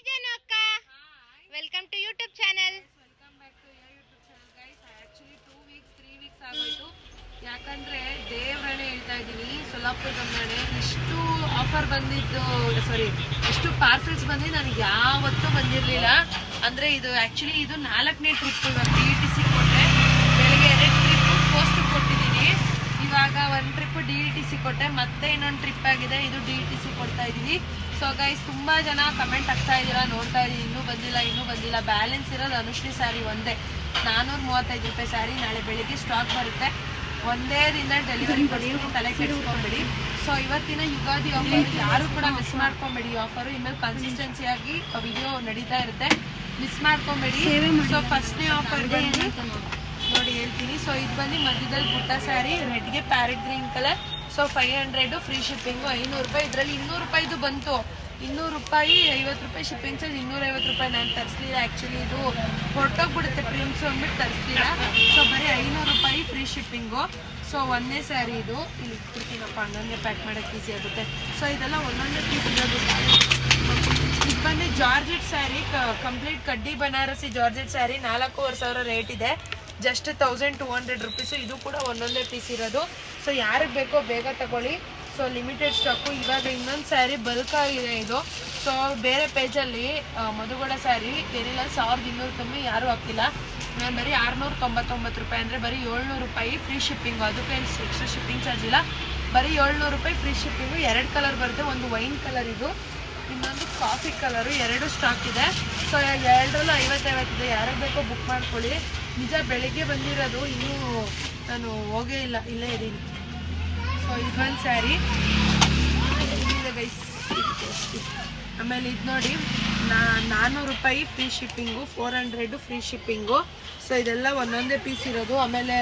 Janu akka. Welcome to YouTube channel. Welcome back to your YouTube channel guys. Actually 2 weeks 3 weeks ಆಗೋಯ್ತು. ಯಾಕಂದ್ರೆ ದೇವರನ್ನೇ ಹೇಳ್ತಾ ಇದ್ದೀನಿ, ಸೊಲ್ಲಾಪುರ ಗಮನೆ ಇಷ್ಟು ಆಫರ್ ಬಂದಿದ್ದು ಇಷ್ಟು ಪಾರ್ಸೆಲ್ಸ್ ಬಂದಿದ್ದು ನನಗೆ ಯಾವತ್ತೂ ಬಂದಿರಲಿಲ್ಲ. ಅಂದರೆ ಇದು ಆ್ಯಕ್ಚುಲಿ ಇದು 4ನೇ ಟ್ರಿಪ್. ಇವಾಗ DETC ಕೊಟ್ಟೆ, ಬೆಳಗ್ಗೆ 2 ಟ್ರಿಪ್ ಪೋಸ್ಟ್ ಕೊಟ್ಟಿದ್ದೀನಿ, ಇವಾಗ 1 ಟ್ರಿಪ್ DETC ಕೊಟ್ಟೆ, ಮತ್ತೆ ಇನ್ನೊಂದು ಟ್ರಿಪ್ ಆಗಿದೆ, ಇದು DETC ಕೊಡ್ತಾ ಇದ್ದೀನಿ. ಸೊ ಗೈಸ್ ತುಂಬಾ ಜನ ಕಮೆಂಟ್ ಆಗ್ತಾ ಇದ್ದೀರಾ, ನೋಡ್ತಾ ಇದ್ದೀನಿ ಇನ್ನೂ ಬಂದಿಲ್ಲ. ಬ್ಯಾಲೆನ್ಸ್ ಇರೋದು ಅನುಶ್ರೀ ಸ್ಯಾರಿ ಒಂದೇ, 435 ರೂಪಾಯಿ ಸ್ಯಾರಿ. ನಾಳೆ ಬೆಳಿಗ್ಗೆ ಸ್ಟಾಕ್ ಬರುತ್ತೆ, ಒಂದೇ ದಿನ ಡೆಲಿವರಿ ಕೊಡ್ತೀನಿ, ತಲೆ ಕೆಡಿಸ್ಕೊಂಬೇಡಿ. ಸೊ ಇವತ್ತಿನ ಯುಗಾದಿ ಆಫರ್ ಯಾರು ಕೂಡ ಮಿಸ್ ಮಾಡ್ಕೊಂಬೇಡಿ. ಆಫರು ಇನ್ಮೇಲೆ ಕನ್ಸಿಸ್ಟೆನ್ಸಿಯಾಗಿ ವಿಡಿಯೋ ನಡೀತಾ ಇರುತ್ತೆ, ಮಿಸ್ ಮಾಡ್ಕೊಂಬೇಡಿ. ಸೊ ಫಸ್ಟ್ನೇ ಆಫರ್ ಬಂದು ನೋಡಿ ಹೇಳ್ತೀನಿ. ಸೊ ಇದು ಬಂದು ಮಧ್ಯದಲ್ಲಿ ಬುಟ್ಟ ಸ್ಯಾರಿ, ರೆಡ್ಗೆ parrot green colour. So 500 free shipping, 500 ರೂಪಾಯಿ. ಇದರಲ್ಲಿ 200 ರೂಪಾಯಿದು ಬಂತು, 200 ರೂಪಾಯಿ, 50 ರೂಪಾಯಿ ಶಿಪ್ಪಿಂಗ್ ಚಾರ್ಜ್, 250 ರೂಪಾಯಿ. ನಾನು ತರಿಸ್ಲಿಲ್ಲ ಆ್ಯಕ್ಚುಲಿ, ಇದು ಹೊರಟೋಗ್ಬಿಡುತ್ತೆ ಪ್ರಿಂಟ್ಸು ಅಂದ್ಬಿಟ್ಟು ತರಿಸ್ಲಿಲ್ಲ. ಸೊ ಬರೀ 500 ರೂಪಾಯಿ ಫ್ರೀ ಶಿಪ್ಪಿಂಗು. ಸೊ ಒಂದೇ ಸ್ಯಾರಿ ಇದು, ಇಲ್ಲಿ ಇಟ್ಬಿಡ್ತೀನಪ್ಪ, ಹಂಗಂಗೆ ಪ್ಯಾಕ್ ಮಾಡೋಕ್ಕೆ ಈಸಿ ಆಗುತ್ತೆ. ಸೊ ಇದೆಲ್ಲ ಒಂದೊಂದೇ ಪೀಸ್ ಇರೋದು. ಇದು ಬಂದು ಜಾರ್ಜೆಟ್ ಸ್ಯಾರಿ, ಕಂಪ್ಲೀಟ್ ಕಡ್ಡಿ ಬನಾರಸಿ ಜಾರ್ಜೆಟ್ ಸ್ಯಾರಿ, 4,500 ರೇಟ್ ಇದೆ, ಜಸ್ಟ್ 1200 ರುಪೀಸು. ಇದು ಕೂಡ ಒಂದೊಂದೇ ಪೀಸ್ ಇರೋದು. ಸೊ ಯಾರಿಗೆ ಬೇಕೋ ಬೇಗ ತಗೊಳ್ಳಿ. So limited stock. ಇವಾಗ ಇನ್ನೊಂದು ಸ್ಯಾರಿ ಬಲ್ಕ್ ಆಗಿದೆ ಇದು. ಸೊ ಬೇರೆ ಪೇಜಲ್ಲಿ ಮಧುಗೌಡ ಸ್ಯಾರಿ ಬೇರೆಲ್ಲ 1200 ಕಮ್ಮಿ ಯಾರೂ ಹಾಕಿಲ್ಲ, ನಾನು ಬರೀ 699 ರೂಪಾಯಿ, ಅಂದರೆ ಬರೀ 700 ರೂಪಾಯಿ ಫ್ರೀ ಶಿಪ್ಪಿಂಗು. ಅದಕ್ಕೆ ಎಕ್ಸ್ಟ್ರಾ ಶಿಪ್ಪಿಂಗ್ ಚಾರ್ಜ್ ಇಲ್ಲ, ಬರೀ 700 ರೂಪಾಯಿ ಫ್ರೀ ಶಿಪ್ಪಿಂಗು. 2 ಕಲರ್ ಬರುತ್ತೆ, ಒಂದು ವೈನ್ ಕಲರ್ ಇದು, ಇನ್ನೊಂದು ಕಾಫಿ ಕಲರು, 2 ಸ್ಟಾಕ್ ಇದೆ. ಸೊ 2ರಲ್ಲೂ 50 ಇದೆ, ಯಾರಿಗೆ ಬೇಕೋ ಬುಕ್ ಮಾಡ್ಕೊಳ್ಳಿ. ನಿಜ ಬೆಳಿಗ್ಗೆ ಬಂದಿರೋದು, ಇನ್ನೂ ನಾನು ಹೋಗೇ ಇಲ್ಲ, ಇಲ್ಲೇ ಇದ್ದೀನಿ. ಸೊ ಇದೊಂದು ಸ್ಯಾರಿ ಇಲ್ಲಿದೆ ಗೈಸ್. ಆಮೇಲೆ ಇದು ನೋಡಿ, 400 ರೂಪಾಯಿ free shipping, 400 free shipping. So ಇದೆಲ್ಲ ಒಂದೊಂದೇ ಪೀಸ್ ಇರೋದು. ಆಮೇಲೆ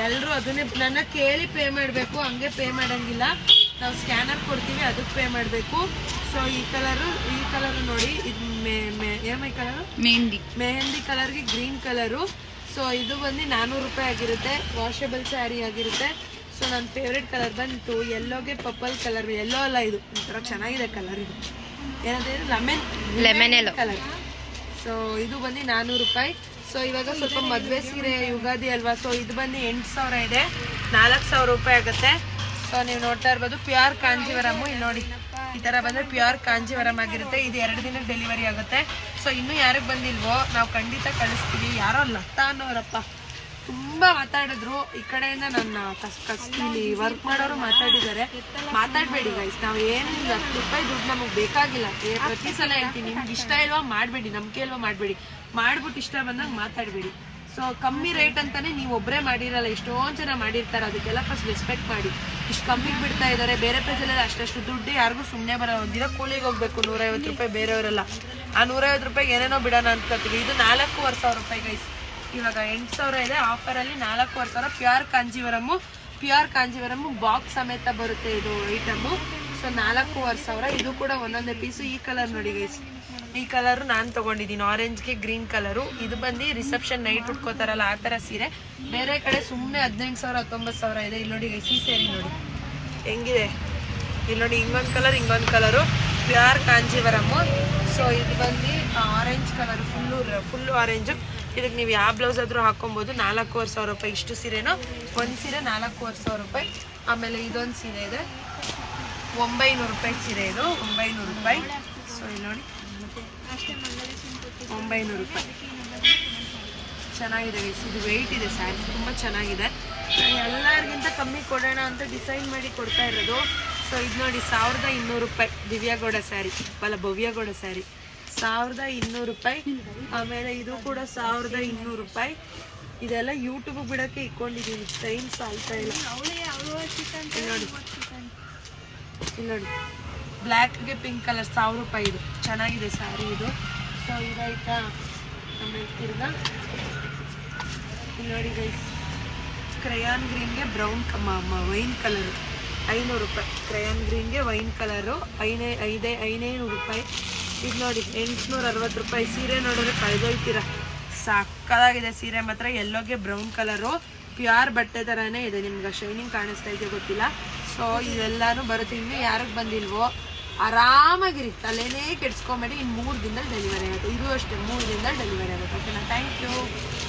ಎಲ್ಲರೂ ಅದನ್ನೇ ನನ್ನ ಕೇಳಿ ಪೇ ಮಾಡಬೇಕು, ಹಂಗೆ ಪೇ ಮಾಡೋಂಗಿಲ್ಲ, ನಾವು ಸ್ಕ್ಯಾನರ್ ಕೊಡ್ತೀವಿ, ಅದಕ್ಕೆ ಪೇ ಮಾಡಬೇಕು. ಸೊ ಈ ಕಲರು ನೋಡಿ, ಇದು ಏನಮ್ಮ ಕಲರು, ಮೆಹಂದಿ ಕಲರ್ಗೆ ಗ್ರೀನ್ ಕಲರು. ಸೊ ಇದು ಬಂದು 400 ರೂಪಾಯಿ ಆಗಿರುತ್ತೆ, ವಾಷಬಲ್ ಸ್ಯಾರಿ ಆಗಿರುತ್ತೆ. ಸೊ ನನ್ನ ಫೇವ್ರೆಟ್ ಕಲರ್ ಬಂತು ಯೆಲ್ಲೋಗೆ ಪರ್ಪಲ್ ಕಲರ್, ಯೆಲ್ಲೋ ಅಲ್ಲ, ಇದು ಒಂಥರ ಚೆನ್ನಾಗಿದೆ ಕಲರ್, ಇದು ಏನಾದ್ರೆ ಲೆಮನ್ ಕಲರ್. ಸೊ ಇದು ಬಂದು 400 ರೂಪಾಯಿ. ಸೊ ಇವಾಗ ಸ್ವಲ್ಪ ಮದುವೆ ಸೀರೆ, ಯುಗಾದಿ ಅಲ್ವಾ, ಸೊ ಇದು ಬಂದು 8,000 ಇದೆ, 4,000 ರೂಪಾಯಿ ಆಗುತ್ತೆ. ಸೊ ನೀವು ನೋಡ್ತಾ ಇರ್ಬೋದು, ಪ್ಯೂರ್ ಕಾಂಜೀವರಮ್ಮು. ಇಲ್ಲಿ ನೋಡಿ, ಈ ಥರ ಬಂದರೆ ಪ್ಯೂರ್ ಕಾಂಜೀವರಂ ಆಗಿರುತ್ತೆ. ಇದು 2 ದಿನಕ್ಕೆ ಡೆಲಿವರಿ ಆಗುತ್ತೆ. ಸೊ ಇನ್ನೂ ಯಾರಿಗೆ ಬಂದಿಲ್ವೋ ನಾವು ಖಂಡಿತ ಕಳಿಸ್ತೀವಿ. ಯಾರೋ ಲತಾ ಅನ್ನೋರಪ್ಪ ತುಂಬ ಮಾತಾಡಿದ್ರು, ಈ ಕಡೆಯಿಂದ ನನ್ನ ಇಲ್ಲಿ ವರ್ಕ್ ಮಾಡೋರು ಮಾತಾಡಿದ್ದಾರೆ. ಮಾತಾಡಬೇಡಿ ಗೈಸ್, ನಾವು ಏನು 10 ರೂಪಾಯಿ ದುಡ್ಡು ನಮಗೆ ಬೇಕಾಗಿಲ್ಲ. ಪ್ರತಿ ಸಲ ಹೇಳ್ತೀನಿ, ನಿಮ್ಗೆ ಇಷ್ಟ ಇಲ್ವಾ ಮಾಡಬೇಡಿ, ನಂಬಿಕೆ ಇಲ್ವಾ ಮಾಡಬೇಡಿ, ಮಾಡ್ಬಿಟ್ಟು ಇಷ್ಟ ಬಂದಾಗ ಮಾತಾಡಬೇಡಿ. ಸೊ ಕಮ್ಮಿ ರೇಟ್ ಅಂತಾನೆ ನೀವು ಒಬ್ಬರೇ ಮಾಡಿರಲ್ಲ, ಎಷ್ಟೊಂದು ಜನ ಮಾಡಿರ್ತಾರೆ, ಅದಕ್ಕೆಲ್ಲ ಫಸ್ಟ್ ರೆಸ್ಪೆಕ್ಟ್ ಮಾಡಿ. ಇಷ್ಟು ಕಮ್ಮಿಗೆ ಬಿಡ್ತಾ ಇದ್ದಾರೆ, ಬೇರೆ ಪೇಜಲ್ಲೆಲ್ಲ ಅಷ್ಟು ದುಡ್ಡು ಯಾರಿಗೂ ಸುಮ್ಮನೆ ಬರೋ, ಒಂದಿನ ಕೂಲಿಗೆ ಹೋಗ್ಬೇಕು 150 ರೂಪಾಯಿ, ಬೇರೆಯವರೆಲ್ಲ ಆ 150 ರೂಪಾಯಿಗೆ ಏನೇನೋ ಬಿಡೋಣ ಅನ್ಕೋತೀವಿ. ಇದು 4,500 ರೂಪಾಯಿ ಗೈಸ್, ಇವಾಗ 8,000 ಇದೆ ಆಫರಲ್ಲಿ, 4,500 ಪ್ಯೂರ್ ಕಾಂಜೀವರಮ್ಮು ಬಾಕ್ಸ್ ಸಮೇತ ಬರುತ್ತೆ ಇದು ಐಟಮು. ಸೊ 4,500. ಇದು ಕೂಡ ಒಂದೊಂದೇ ಪೀಸು. ಈ ಕಲರ್ ನೋಡಿ ಗೈಸ್, ಈ ಕಲರು ನಾನು ತೊಗೊಂಡಿದ್ದೀನಿ, ಆರೆಂಜ್ಗೆ ಗ್ರೀನ್ ಕಲರು. ಇದು ಬಂದು ರಿಸೆಪ್ಷನ್ ನೈಟ್ ಉಟ್ಕೋತಾರಲ್ಲ ಆ ಥರ ಸೀರೆ. ಬೇರೆ ಕಡೆ ಸುಮ್ಮನೆ 18,000 19,000 ಇದೆ. ಇಲ್ಲಿ ನೋಡಿ ಗೈಸ್, ಈ ಸೀರೆ ನೋಡಿ ಹೆಂಗಿದೆ, ಇಲ್ಲಿ ನೋಡಿ, ಹಿಂಗೊಂದು ಕಲರ್ ಹಿಂಗೊಂದು ಕಲರು, ಪ್ಯೂರ್ ಕಾಂಜೀವರಮ್ಮು. ಸೊ ಇದು ಬಂದು ಆರೆಂಜ್ ಕಲರು, ಫುಲ್ಲು ಆರೆಂಜು. ಇದಕ್ಕೆ ನೀವು ಯಾವ ಬ್ಲೌಸ್ ಆದರೂ ಹಾಕೊಬೋದು. 4,500 ರೂಪಾಯಿ ಇಷ್ಟು ಸೀರೆನೂ, ಒಂದು ಸೀರೆ 4,500 ರೂಪಾಯಿ. ಆಮೇಲೆ ಇದೊಂದು ಸೀರೆ ಇದೆ, 900 ರೂಪಾಯಿ ಸೀರೆ, ಇದು 900 ರೂಪಾಯಿ. ಸೊ ಇಲ್ಲಿ ನೋಡಿ 900 ರೂಪಾಯಿ, ಚೆನ್ನಾಗಿದೆ ಗೈಸ್. ಇದು ವೆಯ್ಟ್ ಇದೆ ಸ್ಯಾರಿ, ತುಂಬ ಚೆನ್ನಾಗಿದೆ. ಎಲ್ಲರಿಗಿಂತ ಕಮ್ಮಿ ಕೊಡೋಣ ಅಂತ ಡಿಸೈನ್ ಮಾಡಿ ಕೊಡ್ತಾ ಇರೋದು. ಸೊ ಇದು ನೋಡಿ 1,200 ರೂಪಾಯಿ ದಿವ್ಯಾಗೌಡ ಸ್ಯಾರಿ, ಭವ್ಯಗೌಡ ಸ್ಯಾರಿ, 1,200 ರೂಪಾಯಿ. ಆಮೇಲೆ ಇದು ಕೂಡ 1,200 ರೂಪಾಯಿ. ಇದೆಲ್ಲ ಯೂಟ್ಯೂಬ್ ಬಿಡೋಕ್ಕೆ ಇಟ್ಕೊಂಡಿದ್ದೀನಿ, ಟೈಮ್ ಸಾಲ್ತಾ ಇಲ್ಲ. ಇಲ್ಲಿ ನೋಡಿ ಬ್ಲ್ಯಾಕ್ಗೆ ಪಿಂಕ್ ಕಲರ್, 1,000 ರೂಪಾಯಿ. ಇದು ಚೆನ್ನಾಗಿದೆ ಸ್ಯಾರಿ ಇದು. ಸೊ ಇದಾಯ್ತಾ. ಆಮೇಲೆ ತಿರ್ಗಾ ಇಲ್ಲಿ ನೋಡಿ guys, crayon ಗ್ರೀನ್ಗೆ brown wine colour, 500 ರೂಪಾಯಿ. ಕ್ರಯಾನ್ ಗ್ರೀನ್ಗೆ ವೈನ್ ಕಲರು 500 ರೂಪಾಯಿ. ಇದು ನೋಡಿ 860 ರೂಪಾಯಿ. ಸೀರೆ ನೋಡಿದ್ರೆ ಕಳೆದೋಯ್ತೀರ, ಸಕ್ಕದಾಗಿದೆ ಸೀರೆ ಮಾತ್ರ. ಯೆಲ್ಲೋಗೆ ಬ್ರೌನ್ ಕಲರು, ಪ್ಯೂರ್ ಬಟ್ಟೆ ಥರನೇ ಇದೆ, ನಿಮ್ಗೆ ಶೈನಿಂಗ್ ಕಾಣಿಸ್ತಾ ಇದೆ ಗೊತ್ತಿಲ್ಲ. ಸೊ ಇವೆಲ್ಲನೂ ಬರುತ್ತೆ. ಇನ್ನೂ ಯಾರಿಗೆ ಬಂದಿಲ್ವೋ ಆರಾಮಾಗಿರಿ, ತಲೆನೇ ಕೆಡ್ಸ್ಕೊಂಬೇಡಿ. ಇನ್ನು 3 ದಿನದಲ್ಲಿ ಡೆಲಿವರಿ ಆಗುತ್ತೆ. ಇದು ಅಷ್ಟೇ 3 ದಿನದಲ್ಲಿ ಡೆಲಿವರಿ ಆಗುತ್ತೆ. ಓಕೆನಾ? Thank you.